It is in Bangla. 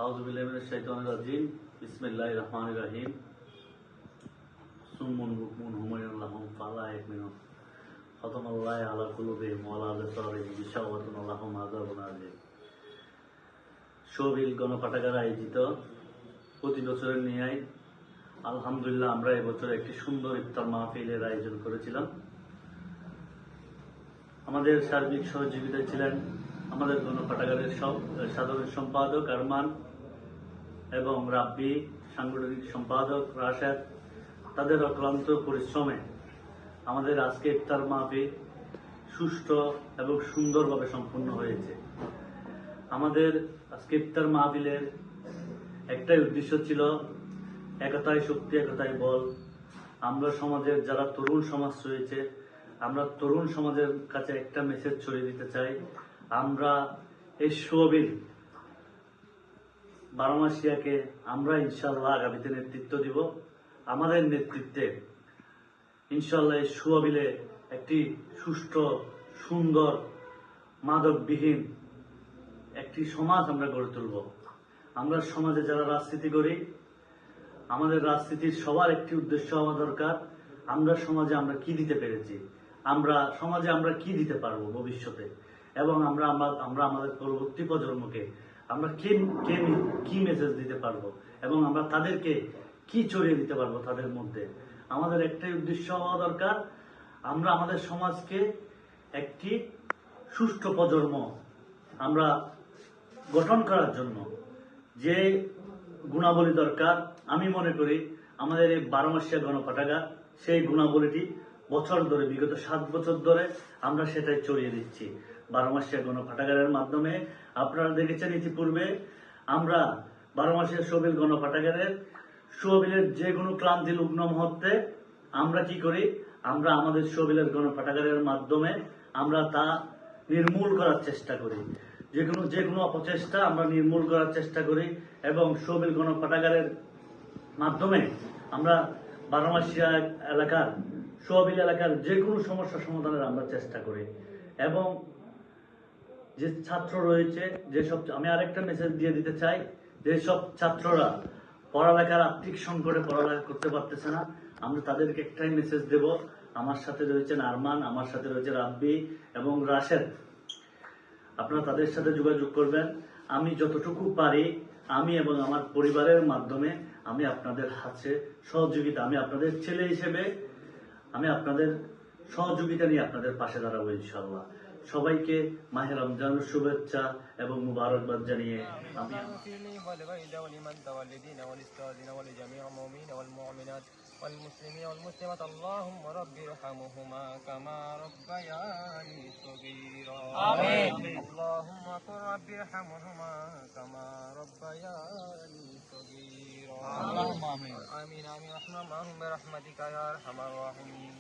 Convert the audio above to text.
আউযু বিল্লাহি মিনাশ শাইতানির রাজিম। বিসমিল্লাহির রহমানির রহিম। সুম্মুন বুকমুন হুমায়ুন লাহুম ফালা ইয়ামিনুন খাতামাল্লাহি আলা কুলুবিহিম ওয়া আলা আবসারিহিম গিশাওয়াতুন লাহুম আযাবুন আযীম। শোবিল গণপাঠাগার আয়োজিত প্রতি বছরের ন্যায় আলহামদুলিল্লাহ আমরা এবছর একটি সুন্দর ইফতার মাহফিলের আয়োজন করেছিলাম। আমাদের সার্বিক সহযোগিতায় ছিলেন আমাদের গণপাঠাগারের সাধারণ সম্পাদক আরমান এবং রাব্বি, সাংগঠনিক সম্পাদক রাশেদ। তাদের অক্লান্ত পরিশ্রমে আমাদের আজকে ইফতার মাহফিল সুষ্ঠু এবং সুন্দরভাবে সম্পন্ন হয়েছে। আমাদের আজকে ইফতার মাহফিলের একটাই উদ্দেশ্য ছিল, একতাই শক্তি, একতাই বল। আমরা সমাজের যারা তরুণ সমাজ রয়েছে, আমরা তরুণ সমাজের কাছে একটা মেসেজ ছড়িয়ে দিতে চাই। আমরা এই শোবিল 12 মাসিয়াকে আমরা ইনশাআল্লাহ আগামীতে নেতৃত্ব দিব। আমাদের নেতৃত্বে ইনশাআল্লাহ এই শোবিলে একটি সুষ্ঠু, সুন্দর, মাদকবিহীন একটি সমাজ আমরা গড়ে তুলব। আমরা সমাজে যারা রাজনীতি করি, আমাদের রাজনীতির সবার একটি উদ্দেশ্য হওয়া দরকার, আমরা সমাজে আমরা কি দিতে পেরেছি, আমরা সমাজে আমরা কি দিতে পারবো ভবিষ্যতে, এবং আমরা আমাদের পরবর্তী প্রজন্মকে আমরা কি মেসেজ দিতে পারবো, এবং আমরা তাদেরকে কি ছড়িয়ে দিতে পারবো তাদের মধ্যে। আমাদের একটাই উদ্দেশ্য হওয়া দরকার, আমরা আমাদের সমাজকে একটি সুষ্ঠু প্রজন্ম আমরা গঠন করার জন্য যে গুণাবলী দরকার, আমি মনে করি আমাদের এই 12 মাসিয়া গণপাঠাগার সেই গুণাবলীটি বছর ধরে, বিগত 7 বছর ধরে আমরা সেটাই ছড়িয়ে দিচ্ছি 12 মাসিয়া গণপাঠাগারের মাধ্যমে। আপনারা দেখেছেন ইতিপূর্বে আমরা 12 মাসিয়া শোবিল গণপাঠাগারের শোবিলের যে কোনো ক্লান্তি লগ্ন মুহূর্তে আমরা কি করি, আমরা আমাদের শোবিলের গণপাঠাগারের মাধ্যমে আমরা তা নির্মূল করার চেষ্টা করি। যে কোনো অপচেষ্টা আমরা নির্মূল করার চেষ্টা করি, এবং শোবিল গণপাঠাগারের মাধ্যমে আমরা 12 মাসিয়া এলাকার, শোবিল এলাকার যে কোনো সমস্যা সমাধানের আমরা চেষ্টা করি। এবং যে ছাত্র রয়েছে, আমি আরেকটা মেসেজ দিয়ে দিতে চাই, যেসব ছাত্ররা পড়ালেখার আর্থিক সংকটে পড়ালেখা করতে পারতেছে না, আমরা তাদেরকে একটাই মেসেজ দেব। আমার সাথে রয়েছেন আরমান, আমার সাথে রয়েছে রাব্বি এবং রাশেদ। আপনারা তাদের সাথে যোগাযোগ করবেন। আমি যতটুকু পারি, আমি এবং আমার পরিবারের মাধ্যমে আমি আপনাদের হাতে সহযোগিতা, আমি আপনাদের ছেলে হিসেবে আমি আপনাদের সহযোগিতা নিয়ে আপনাদের পাশে দাঁড়াবো ইনশাআল্লাহ। সবাইকে মাহে রমজানের শুভেচ্ছা এবং মুবারকবাদ জানিয়ে আমি والمسلمين والمسلمات اللهم رب ارحمهما كما ربياني صغيرا آمين اللهم قل رب ارحمهما كما ربياني صغيرا اللهم آمين آمين آمين رحمة برحمتك يا أرحم الراحمين.